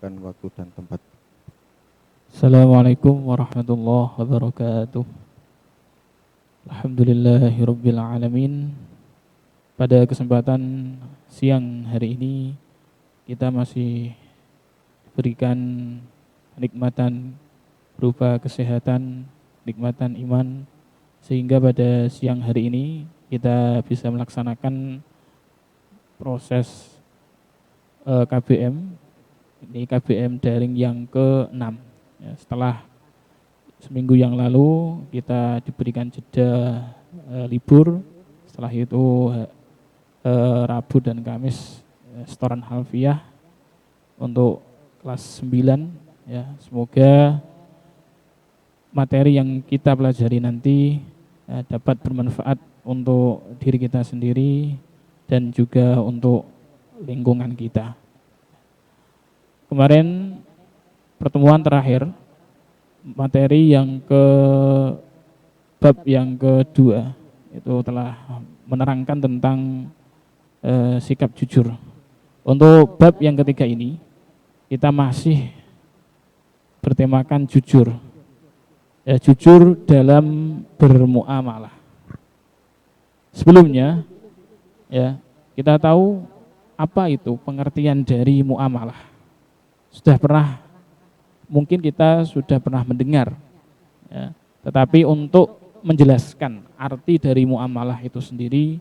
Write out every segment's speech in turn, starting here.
Dipersilakan waktu dan tempat. Assalamualaikum warahmatullahi wabarakatuh. Alhamdulillahirabbil alamin. Pada kesempatan siang hari ini kita masih diberikan nikmatan berupa kesehatan, nikmatan iman, sehingga pada siang hari ini kita bisa melaksanakan proses KBM. Ini KBM daring yang ke-6. Ya, setelah seminggu yang lalu kita diberikan jeda libur. Setelah itu Rabu dan Kamis setoran halfiah untuk kelas 9. Ya, semoga materi yang kita pelajari nanti dapat bermanfaat untuk diri kita sendiri dan juga untuk lingkungan kita. Kemarin pertemuan terakhir materi yang bab yang kedua itu telah menerangkan tentang sikap jujur. Untuk bab yang ketiga ini kita masih bertemakan jujur. Ya, jujur dalam bermuamalah. Sebelumnya ya, kita tahu apa itu pengertian dari muamalah. Mungkin kita sudah pernah mendengar ya, tetapi untuk menjelaskan arti dari muamalah itu sendiri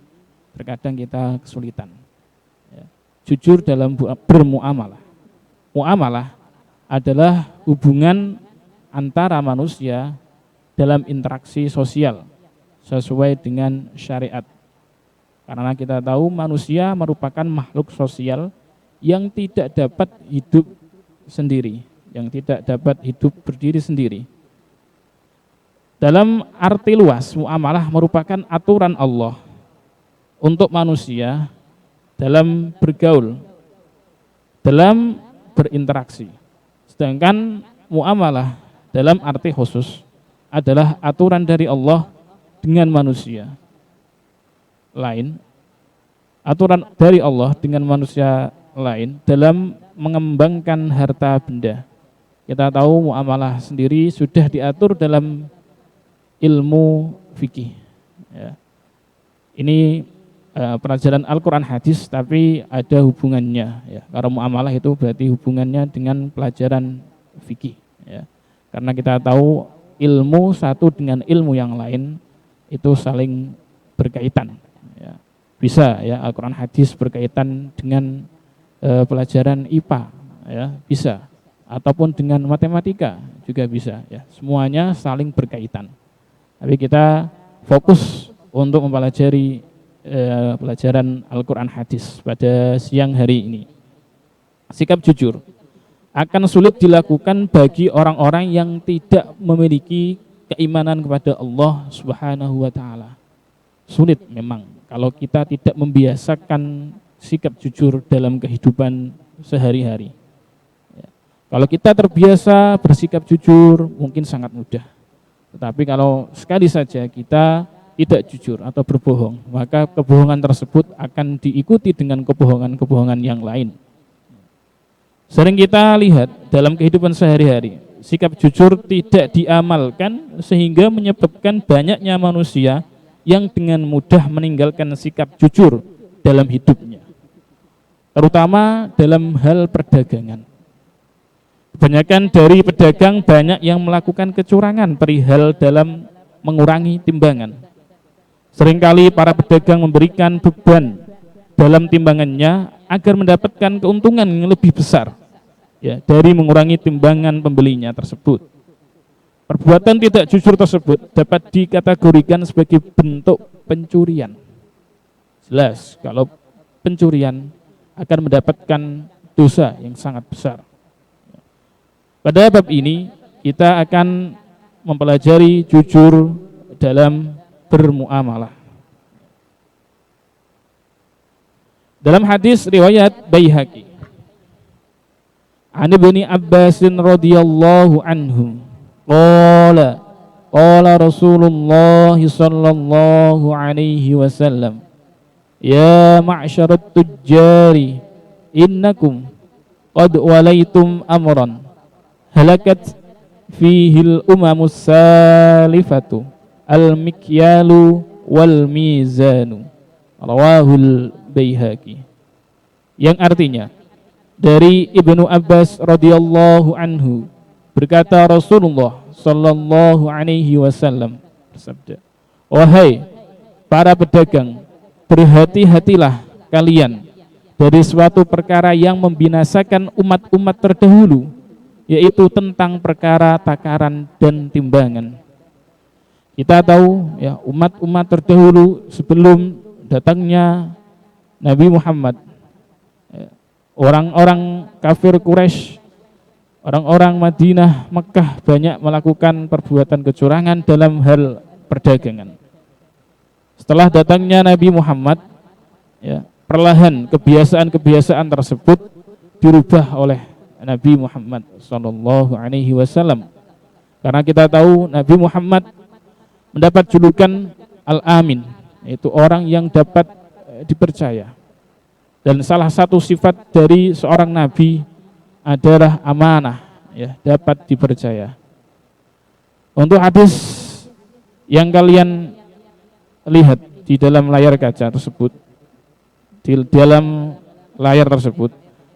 terkadang kita kesulitan ya. Jujur dalam bermuamalah. Muamalah adalah hubungan antara manusia dalam interaksi sosial sesuai dengan syariat. Karena kita tahu manusia merupakan makhluk sosial yang tidak dapat hidup sendiri, yang tidak dapat hidup berdiri sendiri. Dalam arti luas, muamalah merupakan aturan Allah untuk manusia dalam bergaul, dalam berinteraksi. Sedangkan muamalah dalam arti khusus adalah aturan dari Allah dengan manusia lain, aturan dari Allah dengan manusia lain dalam mengembangkan harta benda. Kita tahu muamalah sendiri sudah diatur dalam ilmu fikih ya. Ini pelajaran Al-Quran hadis, tapi ada hubungannya ya. Karena muamalah itu berarti hubungannya dengan pelajaran fikih ya. Karena kita tahu ilmu satu dengan ilmu yang lain itu saling berkaitan ya. Bisa ya Al-Quran hadis berkaitan dengan pelajaran IPA ya, bisa, ataupun dengan matematika juga bisa ya. Semuanya saling berkaitan. Tapi kita fokus untuk mempelajari pelajaran Al-Quran hadis pada siang hari ini. Sikap jujur akan sulit dilakukan bagi orang-orang yang tidak memiliki keimanan kepada Allah Subhanahu wa taala. Sulit memang kalau kita tidak membiasakan sikap jujur dalam kehidupan sehari-hari. Ya. Kalau kita terbiasa bersikap jujur mungkin sangat mudah. Tetapi kalau sekali saja kita tidak jujur atau berbohong, maka kebohongan tersebut akan diikuti dengan kebohongan-kebohongan yang lain. Sering kita lihat dalam kehidupan sehari-hari, sikap jujur tidak diamalkan sehingga menyebabkan banyaknya manusia yang dengan mudah meninggalkan sikap jujur dalam hidupnya. Terutama dalam hal perdagangan. Kebanyakan dari pedagang banyak yang melakukan kecurangan perihal dalam mengurangi timbangan. Seringkali para pedagang memberikan beban dalam timbangannya agar mendapatkan keuntungan yang lebih besar ya, dari mengurangi timbangan pembelinya tersebut. Perbuatan tidak jujur tersebut dapat dikategorikan sebagai bentuk pencurian. Jelas kalau pencurian akan mendapatkan dosa yang sangat besar. Pada bab ini kita akan mempelajari jujur dalam bermuamalah. Dalam hadis riwayat Baihaqi, An Ibnu Abbas radhiyallahu anhu, qala Rasulullah sallallahu alaihi wasallam, ya ma'syarat tujjari innakum qad walaitum amran halakat fihil umamus salifatu al-mikyalu wal mizanu, rawahul Baihaqi. Yang artinya dari Ibnu Abbas radhiyallahu anhu berkata Rasulullah sallallahu alaihi wasallam bersabda, wahai para pedagang, berhati-hatilah kalian dari suatu perkara yang membinasakan umat-umat terdahulu, yaitu tentang perkara takaran dan timbangan. Kita tahu ya, umat-umat terdahulu sebelum datangnya Nabi Muhammad, orang-orang kafir Quraisy, orang-orang Madinah, Mekah banyak melakukan perbuatan kecurangan dalam hal perdagangan. Setelah datangnya Nabi Muhammad, ya, perlahan kebiasaan-kebiasaan tersebut dirubah oleh Nabi Muhammad Sallallahu Alaihi Wasallam. Karena kita tahu Nabi Muhammad mendapat julukan Al-Amin, yaitu orang yang dapat dipercaya. Dan salah satu sifat dari seorang nabi adalah amanah, ya, dapat dipercaya. Untuk hadis yang kalian lihat di dalam layar kaca tersebut, di dalam layar tersebut,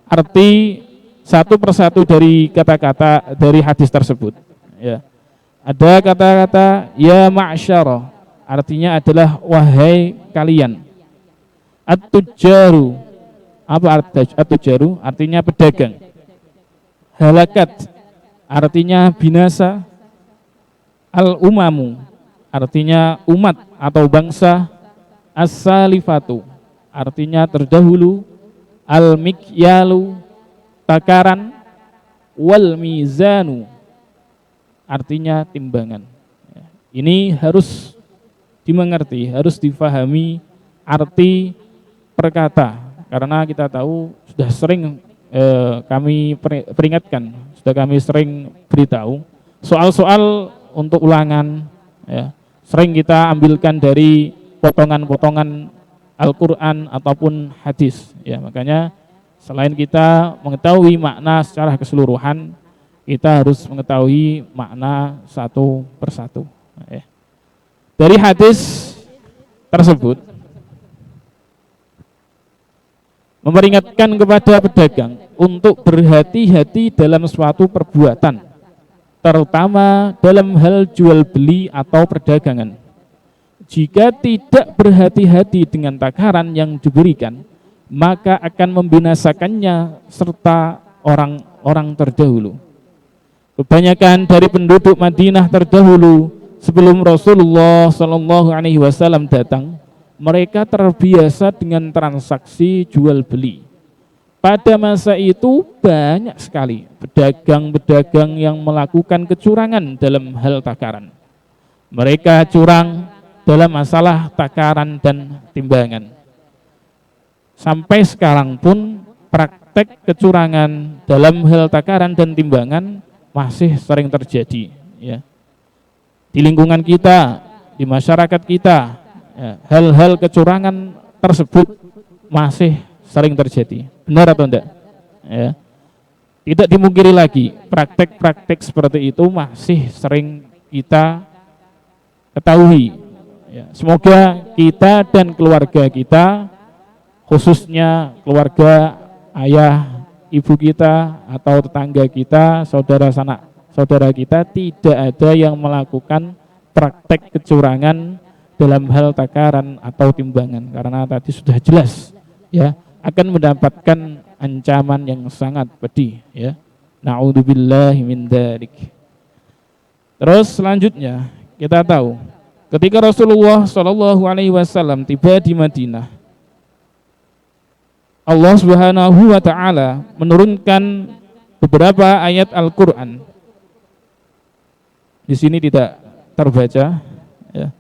arti satu persatu dari kata-kata dari hadis tersebut, ya. Ada kata-kata ya ma'syara, artinya adalah wahai kalian. At-tujjaru, apa arti at-tujjaru? Artinya pedagang. Halakat, artinya binasa. Al-umamu, artinya umat atau bangsa. As-salifatu, artinya terdahulu. Al-mikyalu, takaran. Wal mizanu, artinya timbangan. Ini harus dimengerti, harus difahami arti perkata. Karena kita tahu sudah sering kami peringatkan, sudah kami sering beritahu soal-soal untuk ulangan, ya, sering kita ambilkan dari potongan-potongan Al-Quran ataupun hadis, ya. Makanya selain kita mengetahui makna secara keseluruhan, kita harus mengetahui makna satu persatu, ya. Dari hadis tersebut memperingatkan kepada pedagang untuk berhati-hati dalam suatu perbuatan, terutama dalam hal jual beli atau perdagangan. Jika tidak berhati-hati dengan takaran yang diberikan, maka akan membinasakannya serta orang-orang terdahulu. Kebanyakan dari penduduk Madinah terdahulu sebelum Rasulullah Shallallahu Alaihi Wasallam datang, mereka terbiasa dengan transaksi jual beli. Pada masa itu banyak sekali pedagang-pedagang yang melakukan kecurangan dalam hal takaran. Mereka curang dalam masalah takaran dan timbangan. Sampai sekarang pun praktek kecurangan dalam hal takaran dan timbangan masih sering terjadi, ya. Di lingkungan kita, di masyarakat kita, ya, hal-hal kecurangan tersebut masih sering terjadi. Benar atau enggak? Ya. Tidak dimungkiri lagi, praktek-praktek seperti itu masih sering kita ketahui, ya. Semoga kita dan keluarga kita, khususnya keluarga ayah, ibu kita, atau tetangga kita, saudara sanak saudara kita, tidak ada yang melakukan praktek kecurangan dalam hal takaran atau timbangan, karena tadi sudah jelas, ya, akan mendapatkan ancaman yang sangat pedih, ya. Na'udzubillahi min dzalik. Terus selanjutnya kita tahu ketika Rasulullah Shallallahu Alaihi Wasallam tiba di Madinah, Allah Subhanahu wa Ta'ala menurunkan beberapa ayat Al-Quran. Di sini tidak terbaca, ya.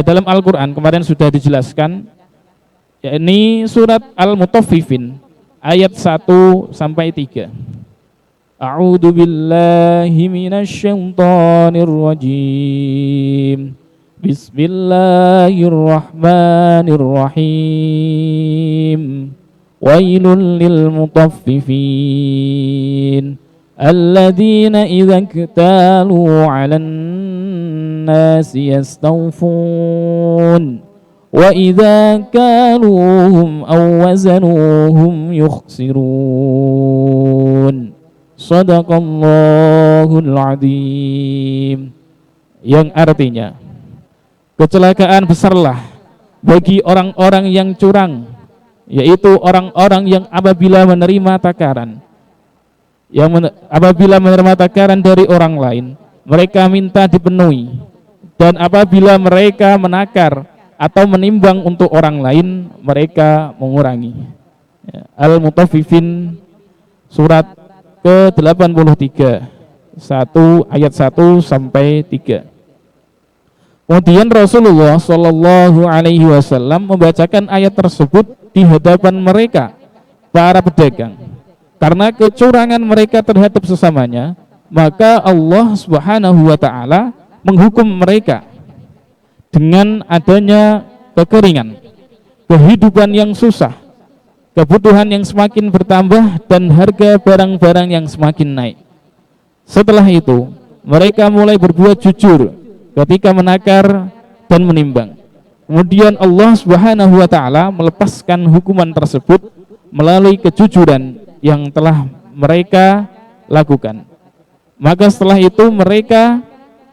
Dalam Al-Quran kemarin sudah dijelaskan, yakni surat Al-Mutaffifin ayat 1 sampai 3. A'udzu billahi minasyaitonir rajim. Bismillahirrahmanirrahim. wailul lil mutaffifin alladzina idza iktalu 'alan nasi yastawfun wa idza kaluhum aw wazanuhum yukhsirun. Shadaqallahul adzim. Yang artinya kecelakaan besarlah bagi orang-orang yang curang, yaitu orang-orang yang apabila menerima takaran, apabila menerima takaran dari orang lain, mereka minta dipenuhi, dan apabila mereka menakar atau menimbang untuk orang lain, mereka mengurangi. Al-Mutaffifin surat ke-83 ayat 1 sampai 3. Kemudian Rasulullah Shallallahu Alaihi Wasallam membacakan ayat tersebut di hadapan mereka para pedagang, karena kecurangan mereka terhadap sesamanya, maka Allah Subhanahu Wa Taala menghukum mereka dengan adanya kekeringan, kehidupan yang susah, kebutuhan yang semakin bertambah, dan harga barang-barang yang semakin naik. Setelah itu mereka mulai berbuat jujur ketika menakar dan menimbang. Kemudian Allah Subhanahu wa taala melepaskan hukuman tersebut melalui kejujuran yang telah mereka lakukan. Maka setelah itu mereka,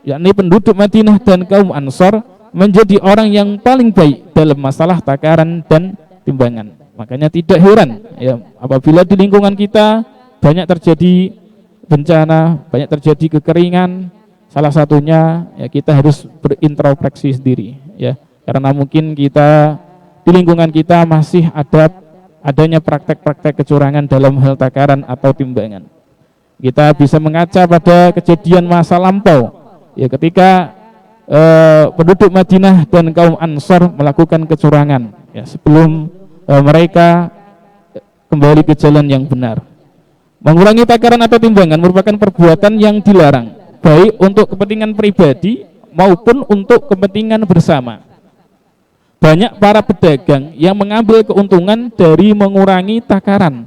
yakni penduduk Madinah dan kaum Ansor, menjadi orang yang paling baik dalam masalah takaran dan timbangan. Makanya tidak heran ya apabila di lingkungan kita banyak terjadi bencana, banyak terjadi kekeringan. Salah satunya ya kita harus berintrospeksi sendiri ya, karena mungkin kita di lingkungan kita masih adanya praktek-praktek kecurangan dalam hal takaran atau timbangan. Kita bisa mengaca pada kejadian masa lampau ya, ketika penduduk Madinah dan kaum Ansor melakukan kecurangan ya, sebelum mereka kembali ke jalan yang benar. Mengurangi takaran atau timbangan merupakan perbuatan yang dilarang, baik untuk kepentingan pribadi maupun untuk kepentingan bersama. Banyak para pedagang yang mengambil keuntungan dari mengurangi takaran,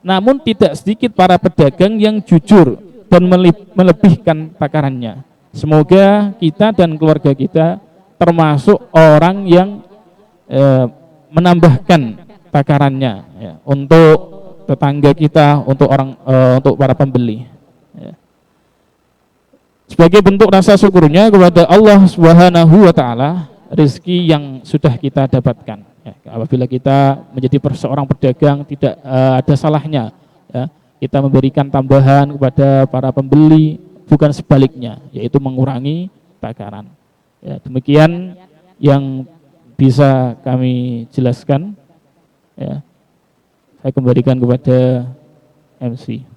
namun tidak sedikit para pedagang yang jujur dan melebihkan takarannya. Semoga kita dan keluarga kita termasuk orang yang menambahkan takarannya ya, untuk tetangga kita, untuk untuk para pembeli. Sebagai bentuk rasa syukurnya kepada Allah Subhanahu wa taala, rezeki yang sudah kita dapatkan. Ya, apabila kita menjadi seorang pedagang, tidak ada salahnya ya, kita memberikan tambahan kepada para pembeli, bukan sebaliknya, yaitu mengurangi takaran. Ya, demikian yang bisa kami jelaskan. Ya, saya kembalikan kepada MC.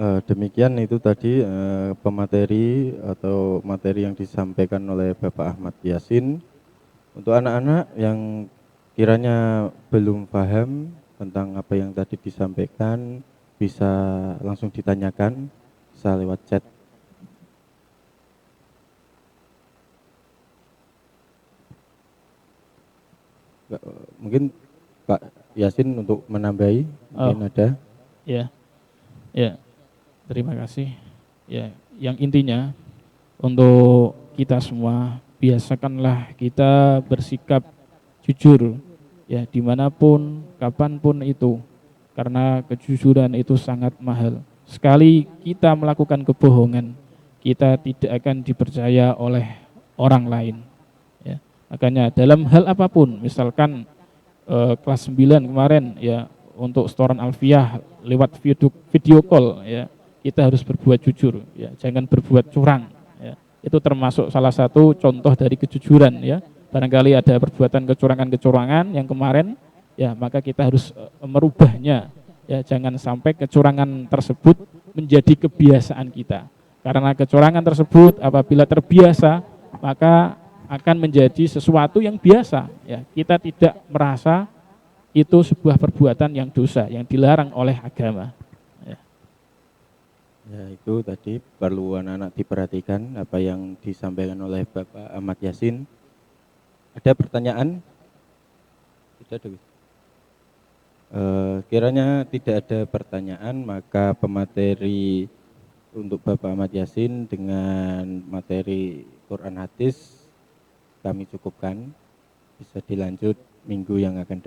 Demikian itu tadi pemateri atau materi yang disampaikan oleh Bapak Ahmad Yasin. Untuk anak-anak yang kiranya belum paham tentang apa yang tadi disampaikan, bisa langsung ditanyakan, bisa lewat chat. Mungkin Pak Yasin untuk menambahi, mungkin ada. Ya, ya. Terima kasih. Ya, yang intinya untuk kita semua, biasakanlah kita bersikap jujur ya, dimanapun, kapanpun itu, karena kejujuran itu sangat mahal. Sekali kita melakukan kebohongan, kita tidak akan dipercaya oleh orang lain ya. Makanya dalam hal apapun, misalkan kelas 9 kemarin ya, untuk setoran alfiah lewat video call ya, kita harus berbuat jujur ya, jangan berbuat curang ya. Itu termasuk salah satu contoh dari kejujuran ya. Barangkali ada perbuatan kecurangan-kecurangan yang kemarin ya, maka kita harus merubahnya ya, jangan sampai kecurangan tersebut menjadi kebiasaan kita. Karena kecurangan tersebut apabila terbiasa, maka akan menjadi sesuatu yang biasa ya. Kita tidak merasa itu sebuah perbuatan yang dosa, yang dilarang oleh agama. Ya, itu tadi perlu anak-anak diperhatikan apa yang disampaikan oleh Bapak Ahmad Yasin. Ada pertanyaan? Tidak ada. Kiranya tidak ada pertanyaan, maka pemateri untuk Bapak Ahmad Yasin dengan materi Quran hadis kami cukupkan. Bisa dilanjut minggu yang akan datang.